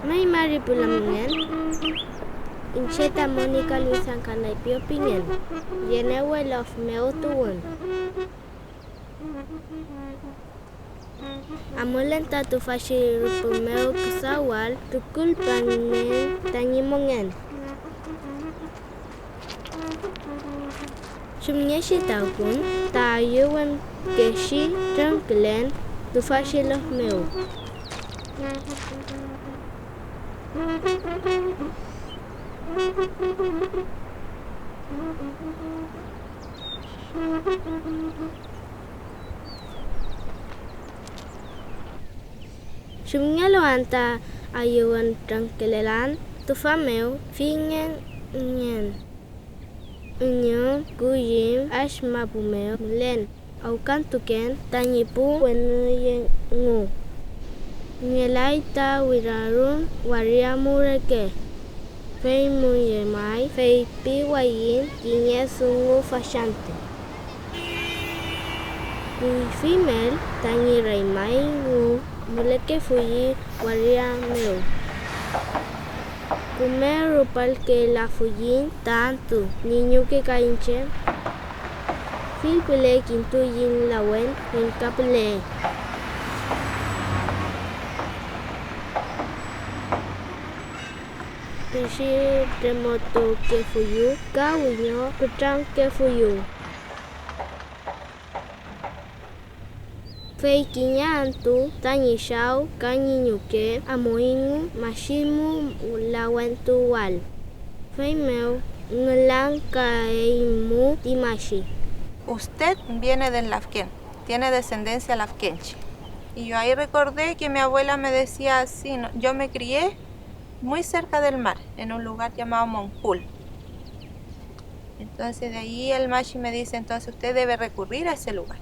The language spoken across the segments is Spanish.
May maripulamingan. Incheta Mónica Luisa Kanay Piopingen. Yenewel of Meutuan. Amulenta tu fashi rupumeo kusawal tukul panen tanyimongan. Shumnyeshi taupun tayuan keshi trangklen tu fashi los meu. Shumngalo anta ayuan trangkelelan tu fameu fingen nyen. Unyo guyim ashmapumeo len aukan tuken tanyipu wenuyen ngu. Nyelaita wirarun wariamureke. Fei muyemai fei piwayin kinye sungu fashante. Kui female tanyi raimai ngu muleke fuyi wariameu. Kumeru palke la fuyin tantu niño que cainche. Filpule kintu yin lawen in kapule. Pishi remoto que fuyu, kawinyo kutang que fuyu. Fei kinya antu tanyi shao kanyinyuke amoingu mashimu lawentu wal. Fei meu ngulang kaimu timashi. Usted viene del Lafken, tiene descendencia lafkenche. Y yo ahí recordé que mi abuela me decía así, ¿no? Yo me crié muy cerca del mar, en un lugar llamado Monjul. Entonces de ahí el machi me dice, entonces usted debe recurrir a ese lugar.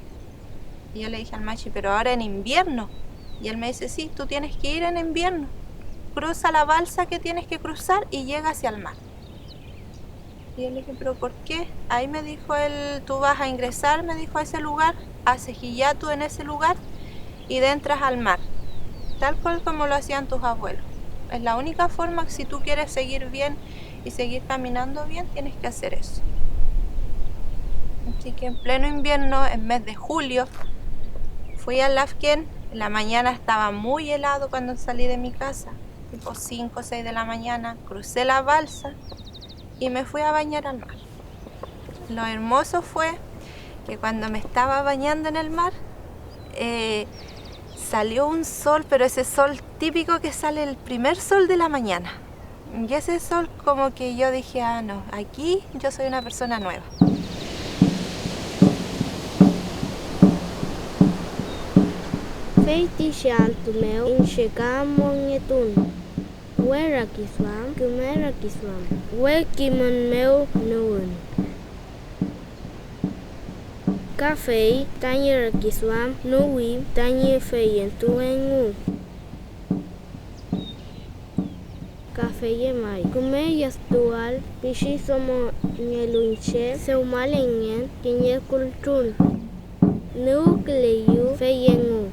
Y yo le dije al machi, pero ahora en invierno. Y él me dice, sí, tú tienes que ir en invierno. Cruza la balsa que tienes que cruzar y llega hacia el mar. Y yo le dije, pero ¿por qué? Ahí me dijo él, tú vas a ingresar, me dijo, a ese lugar, haces hiyatu en ese lugar y entras al mar. Tal cual como lo hacían tus abuelos. Es la única forma que si tú quieres seguir bien y seguir caminando bien, tienes que hacer eso. Así que en pleno invierno, en mes de julio, fui al Lafken. En la mañana estaba muy helado cuando salí de mi casa, tipo 5 o 6 de la mañana. Crucé la balsa y me fui a bañar al mar. Lo hermoso fue que cuando me estaba bañando en el mar, salió un sol, pero ese sol típico que sale el primer sol de la mañana. Y ese sol como que yo dije, ah no, aquí yo soy una persona nueva. Feiti shantumeo inshekam yetun. Wera kiswam, kumera kiswam. We kimon meu nuun. Café, tanya kiswam, nuwi, tanya feyen tuengu. Café yemai. Kume yastual, pishi somo nyelunche, seumalengen, kinye kultun. Nukleyu feyengu.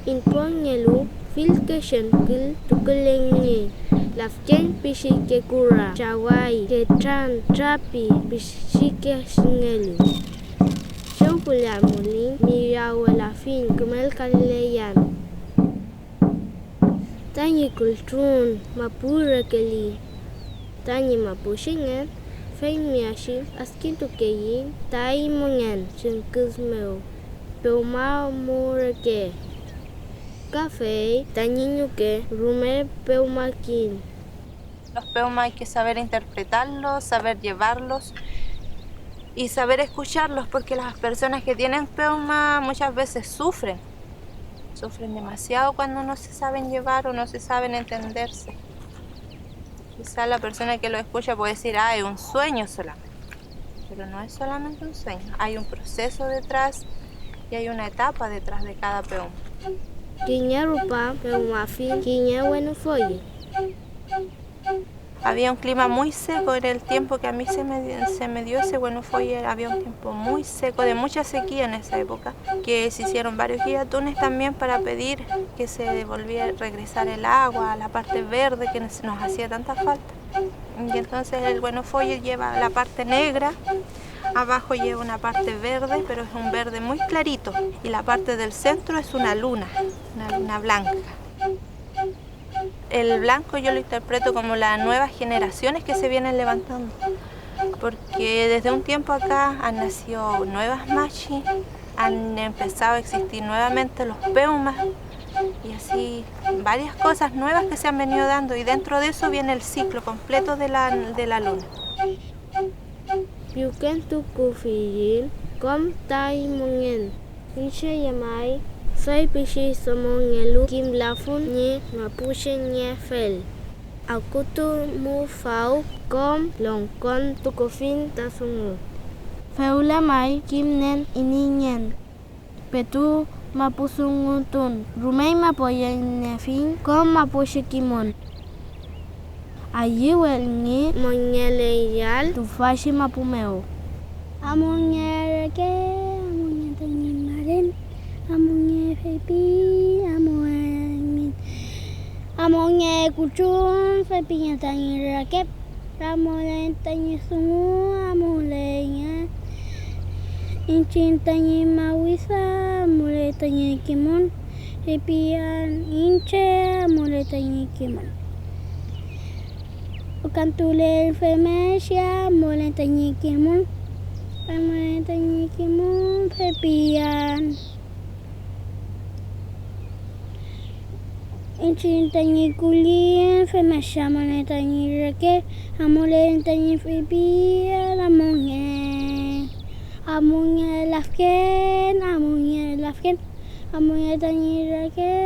Inponyelu filke shenkil tukulenge lafken pishike kura chawai ke tran trapi pishike shingelu shopula mulin mirawe lafin kumel kalileyan tanyi kultun mapura keli tanyi mapushingen fei miashi askin tukeyin tai mongen shinkizmeo peuma murake café, tañiñuque, rumer peumaquín. Los peumas hay que saber interpretarlos, saber llevarlos y saber escucharlos, porque las personas que tienen peuma muchas veces sufren. Sufren demasiado cuando no se saben llevar o no se saben entenderse. Quizá la persona que lo escucha puede decir, ah, es un sueño solamente. Pero no es solamente un sueño, hay un proceso detrás y hay una etapa detrás de cada peuma. Kinya rupa peumafin kinya wenu foye. Había un clima muy seco en el tiempo que a mí se me dio ese Bueno Foller. Había un tiempo muy seco, de mucha sequía en esa época, que se hicieron varios guiatunes también para pedir que se volviera a regresar el agua a la parte verde que nos hacía tanta falta. Y entonces el Bueno Foller lleva la parte negra, abajo lleva una parte verde, pero es un verde muy clarito, y la parte del centro es una luna blanca. El blanco yo lo interpreto como las nuevas generaciones que se vienen levantando, porque desde un tiempo acá han nacido nuevas machis, han empezado a existir nuevamente los peumas, y así varias cosas nuevas que se han venido dando, y dentro de eso viene el ciclo completo de la luna. Yuken tu kufiyil kom tai mongen. Inche yamai soy pishi somongelu kim lafun nye mapushe nye fel. Akutu mu fau kom longkon tukufin tasungu. Feula mai kim nen ininyen. Petu mapusungutun. Rumei mapoyen nefin kom mapushe kimon. Allí huelni moñeleyal tu fashi mapumeo. Amonye reke, amonye tanimaren, amonye fepi, amonye kuchun, fepi tanirake, amonye tanisungu, amonye inchin tanimawisa, amole tanikimon, fepian inche, amole tanikimon. Cantule femesia, amole tanikimon. Amole tanikimon, fepian. Inchin tanikulien, femesia, amole tanirake, amole tanifepian, amonye lafken, amonye tanirake,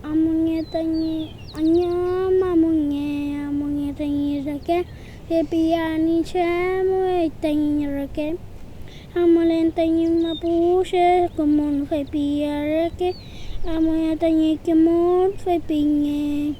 amonye tani anyam, amonye tanirake, fepian chamo tanirake, amole tanimapushe, como fepiarake, amonye tanikimon, fepinye.